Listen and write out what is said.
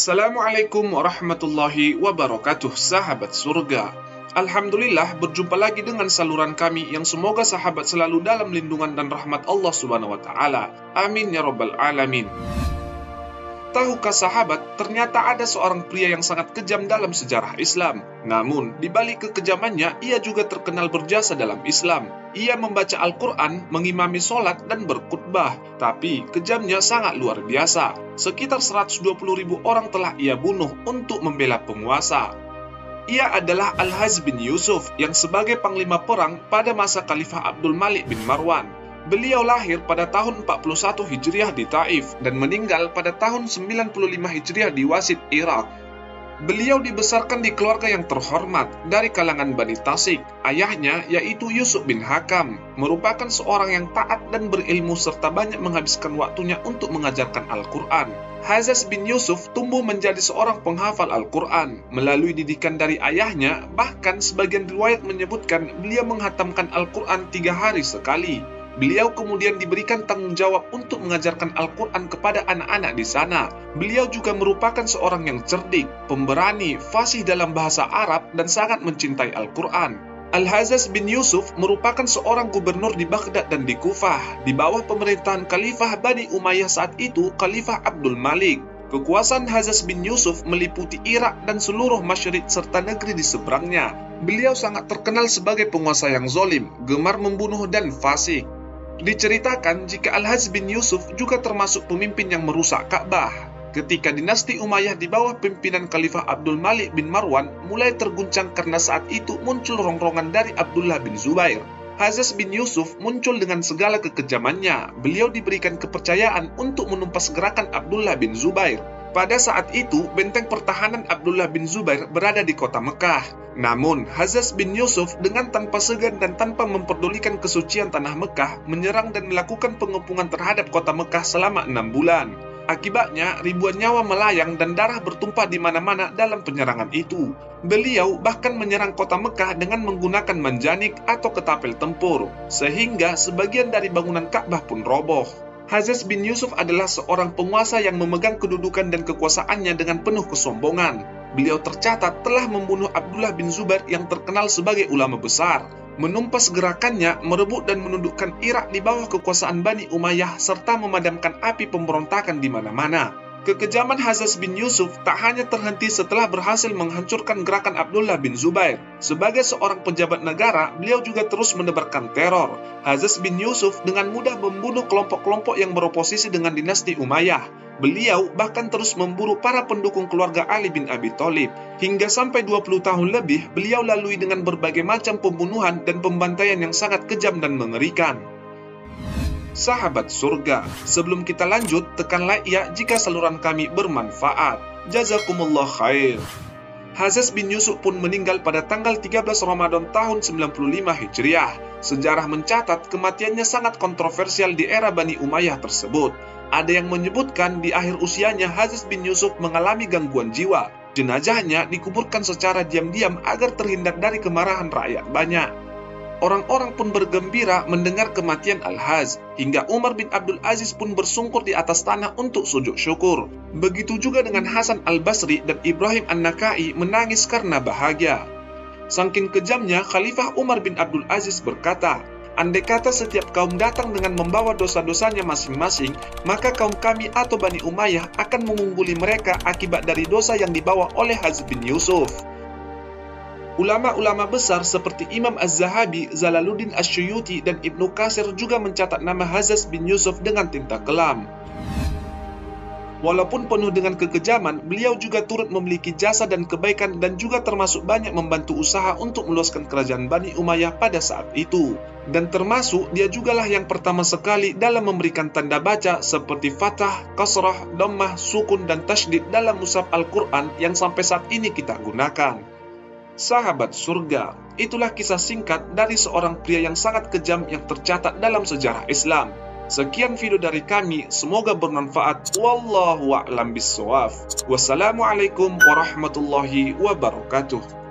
Assalamualaikum warahmatullahi wabarakatuh, sahabat surga. Alhamdulillah, berjumpa lagi dengan saluran kami yang semoga sahabat selalu dalam lindungan dan rahmat Allah Subhanahu wa Ta'ala. Amin ya Rabbal 'Alamin. Tahukah sahabat, ternyata ada seorang pria yang sangat kejam dalam sejarah Islam. Namun, di balik kekejamannya, ia juga terkenal berjasa dalam Islam. Ia membaca Al-Quran, mengimami sholat, dan berkhutbah. Tapi, kejamnya sangat luar biasa. Sekitar 120.000 orang telah ia bunuh untuk membela penguasa. Ia adalah Al-Hajj bin Yusuf yang sebagai panglima perang pada masa Khalifah Abdul Malik bin Marwan. Beliau lahir pada tahun 41 Hijriah di Taif dan meninggal pada tahun 95 Hijriah di Wasit, Irak. Beliau dibesarkan di keluarga yang terhormat dari kalangan Bani Tasik. Ayahnya, yaitu Yusuf bin Hakam, merupakan seorang yang taat dan berilmu serta banyak menghabiskan waktunya untuk mengajarkan Al-Quran. Hajjaj bin Yusuf tumbuh menjadi seorang penghafal Al-Quran. Melalui didikan dari ayahnya, bahkan sebagian riwayat menyebutkan beliau menghatamkan Al-Quran 3 hari sekali. Beliau kemudian diberikan tanggung jawab untuk mengajarkan Al-Quran kepada anak-anak di sana. Beliau juga merupakan seorang yang cerdik, pemberani, fasih dalam bahasa Arab, dan sangat mencintai Al-Quran. Al-Hajjaj bin Yusuf merupakan seorang gubernur di Baghdad dan di Kufah, di bawah pemerintahan Khalifah Bani Umayyah saat itu, Khalifah Abdul Malik. Kekuasaan Hajjaj bin Yusuf meliputi Irak dan seluruh Masyriq serta negeri di seberangnya. Beliau sangat terkenal sebagai penguasa yang zalim, gemar membunuh, dan fasik. Diceritakan jika Al-Hajj bin Yusuf juga termasuk pemimpin yang merusak Ka'bah. Ketika dinasti Umayyah di bawah pimpinan Khalifah Abdul Malik bin Marwan mulai terguncang karena saat itu muncul rongrongan dari Abdullah bin Zubair. Hajjaj bin Yusuf muncul dengan segala kekejamannya. Beliau diberikan kepercayaan untuk menumpas gerakan Abdullah bin Zubair. Pada saat itu, benteng pertahanan Abdullah bin Zubair berada di kota Mekah. Namun, Hajjaj bin Yusuf dengan tanpa segan dan tanpa memperdulikan kesucian tanah Mekah, menyerang dan melakukan pengepungan terhadap kota Mekah selama 6 bulan. Akibatnya, ribuan nyawa melayang dan darah bertumpah di mana-mana dalam penyerangan itu. Beliau bahkan menyerang kota Mekah dengan menggunakan manjanik atau ketapel tempur, sehingga sebagian dari bangunan Ka'bah pun roboh. Hajjaj bin Yusuf adalah seorang penguasa yang memegang kedudukan dan kekuasaannya dengan penuh kesombongan. Beliau tercatat telah membunuh Abdullah bin Zubair yang terkenal sebagai ulama besar, menumpas gerakannya, merebut dan menundukkan Irak di bawah kekuasaan Bani Umayyah, serta memadamkan api pemberontakan di mana-mana. Kekejaman Hajjaj bin Yusuf tak hanya terhenti setelah berhasil menghancurkan gerakan Abdullah bin Zubair. Sebagai seorang pejabat negara, beliau juga terus menebarkan teror. Hajjaj bin Yusuf dengan mudah membunuh kelompok-kelompok yang beroposisi dengan dinasti Umayyah. Beliau bahkan terus memburu para pendukung keluarga Ali bin Abi Thalib. Hingga sampai 20 tahun lebih, beliau lalui dengan berbagai macam pembunuhan dan pembantaian yang sangat kejam dan mengerikan. Sahabat surga, sebelum kita lanjut, tekan like ya jika saluran kami bermanfaat. Jazakumullah khair. Hajjaj bin Yusuf pun meninggal pada tanggal 13 Ramadan tahun 95 Hijriah. Sejarah mencatat kematiannya sangat kontroversial di era Bani Umayyah tersebut. Ada yang menyebutkan di akhir usianya Hajjaj bin Yusuf mengalami gangguan jiwa. Jenazahnya dikuburkan secara diam-diam agar terhindar dari kemarahan rakyat banyak. Orang-orang pun bergembira mendengar kematian Al-Hajj, hingga Umar bin Abdul Aziz pun bersungkur di atas tanah untuk sujud syukur. Begitu juga dengan Hasan al-Basri dan Ibrahim an-Nakhai menangis karena bahagia. Saking kejamnya, Khalifah Umar bin Abdul Aziz berkata, "Andai kata setiap kaum datang dengan membawa dosa-dosanya masing-masing, maka kaum kami atau Bani Umayyah akan mengungguli mereka akibat dari dosa yang dibawa oleh Hajjaj bin Yusuf." Ulama-ulama besar seperti Imam Az-Zahabi, Jalaluddin Asy-Syuyuti, dan Ibnu Katsir juga mencatat nama Hajjaj bin Yusuf dengan tinta kelam. Walaupun penuh dengan kekejaman, beliau juga turut memiliki jasa dan kebaikan dan juga termasuk banyak membantu usaha untuk meluaskan kerajaan Bani Umayyah pada saat itu. Dan termasuk dia jugalah yang pertama sekali dalam memberikan tanda baca seperti fathah, kasrah, dhammah, sukun, dan tasydid dalam mushaf Al-Quran yang sampai saat ini kita gunakan. Sahabat surga, itulah kisah singkat dari seorang pria yang sangat kejam yang tercatat dalam sejarah Islam. Sekian video dari kami, semoga bermanfaat. Wallahu a'lam bishawab. Wassalamualaikum warahmatullahi wabarakatuh.